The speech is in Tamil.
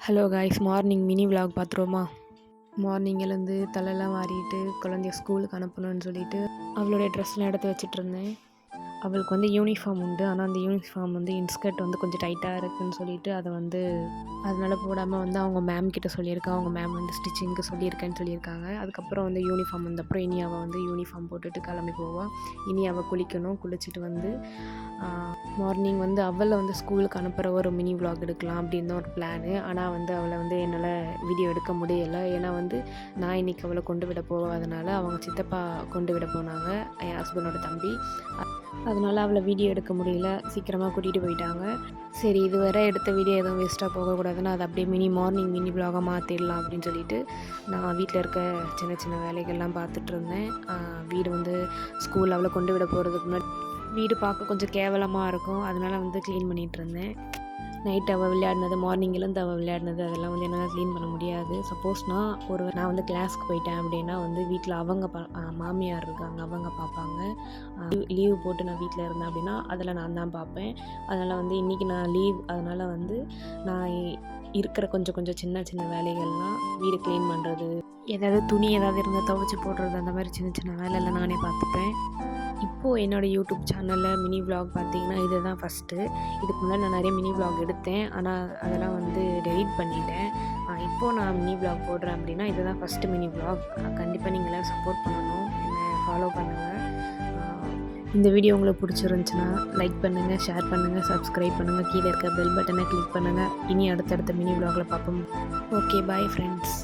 Hello guys, morning mini vlog பார்த்துருவோமா? மார்னிங் எழுந்து தலையெல்லாம் வாரிட்டு குழந்தைய ஸ்கூலுக்கு அனுப்பணும்னு சொல்லிட்டு அவளுடைய ட்ரெஸ்லாம் எடுத்து வச்சிட்ருந்தேன். அவளுக்கு வந்து யூனிஃபார்ம் உண்டு. ஆனால் அந்த யூனிஃபார்ம் வந்து இன்ஸ்கர்ட் வந்து கொஞ்சம் டைட்டாக இருக்குதுன்னு சொல்லிட்டு அதை வந்து அதனால் போடாமல் வந்து அவங்க மேம் கிட்ட சொல்லியிருக்கேன். அவங்க மேம் வந்து ஸ்டிச்சிங்க்கு சொல்லியிருக்கேன்னு சொல்லியிருக்காங்க. அதுக்கப்புறம் வந்து யூனிஃபார்ம் வந்தப்புறம் இனி அவள் வந்து யூனிஃபார்ம் போட்டுட்டு கிளம்பி போவாள். இனி அவள் குளிக்கணும். குளிச்சுட்டு வந்து மார்னிங் வந்து அவளை வந்து ஸ்கூலுக்கு அனுப்புகிற ஒரு மினி விலாக் எடுக்கலாம் அப்படின்னு தான் ஒரு பிளானு. ஆனால் வந்து அவளை வந்து என்னால் வீடியோ எடுக்க முடியலை. ஏன்னா வந்து நான் இன்றைக்கி அவளை கொண்டு விட போகாதனால அவங்க சித்தப்பா கொண்டு விட போனாங்க, என் ஹஸ்பண்டோட தம்பி. அதனால் அவளை வீடியோ எடுக்க முடியல. சீக்கிரமாக கூட்டிகிட்டு போயிட்டாங்க. சரி, இது வரை எடுத்த வீடியோ எதுவும் வேஸ்ட்டாக போகக்கூடாதுன்னு அதை அப்படியே மார்னிங் மினி விலாகாக மாற்றிடலாம் அப்படின்னு சொல்லிட்டு நான் வீட்டில் இருக்க சின்ன சின்ன வேலைகள்லாம் பார்த்துட்டு இருந்தேன். வீடு வந்து ஸ்கூல் அவளை கொண்டு விட போகிறதுக்கு முன்னாடி வீடு பார்க்க கொஞ்சம் கேவலமாக இருக்கும். அதனால் வந்து க்ளீன் பண்ணிகிட்ருந்தேன். நைட் அவள் விளையாடினது, மார்னிங்கிலேருந்து அவள் விளையாடினது அதெல்லாம் வந்து என்னால் க்ளீன் பண்ண முடியாது. சப்போஸ் நான் வந்து கிளாஸ்க்கு போயிட்டேன் அப்படின்னா வந்து வீட்டில் அவங்க மாமியார் இருக்காங்க, அவங்க பார்ப்பாங்க. லீவு போட்டு நான் வீட்டில் இருந்தேன் அப்படின்னா அதில் நான் தான் பார்ப்பேன். அதனால் வந்து இன்றைக்கி நான் லீவ். அதனால் வந்து நான் இருக்கிற கொஞ்சம் கொஞ்சம் சின்ன சின்ன வேலைகள்லாம் வீடு க்ளீன் பண்ணுறது, ஏதாவது துணி ஏதாவது இருந்தால் துவைச்சி போடுறது, அந்த மாதிரி சின்ன சின்ன வேலையெல்லாம் நானே பார்த்துப்பேன். இப்போது என்னோடய யூடியூப் சேனலில் மினி விலாக் பார்த்திங்கன்னா இது தான் ஃபஸ்ட்டு. இதுக்கு முன்னாடி நான் நிறைய மினி விலாக் எடுத்தேன். ஆனால் அதெல்லாம் வந்து டெலீட் பண்ணிட்டேன். இப்போது நான் மினி விலாக் போடுறேன் அப்படின்னா இது தான் ஃபஸ்ட்டு மினி விலாக். கண்டிப்பாக நீங்களாம் சப்போர்ட் பண்ணணும், என்னை ஃபாலோ பண்ணுங்கள். இந்த வீடியோ உங்களுக்கு பிடிச்சிருந்துச்சுன்னா லைக் பண்ணுங்கள், ஷேர் பண்ணுங்கள், சப்ஸ்கிரைப் பண்ணுங்கள், கீழே இருக்க பெல் பட்டனை கிளிக் பண்ணுங்கள். இனி அடுத்தடுத்த மினி விலாகில் பார்ப்போம். Okay, bye friends.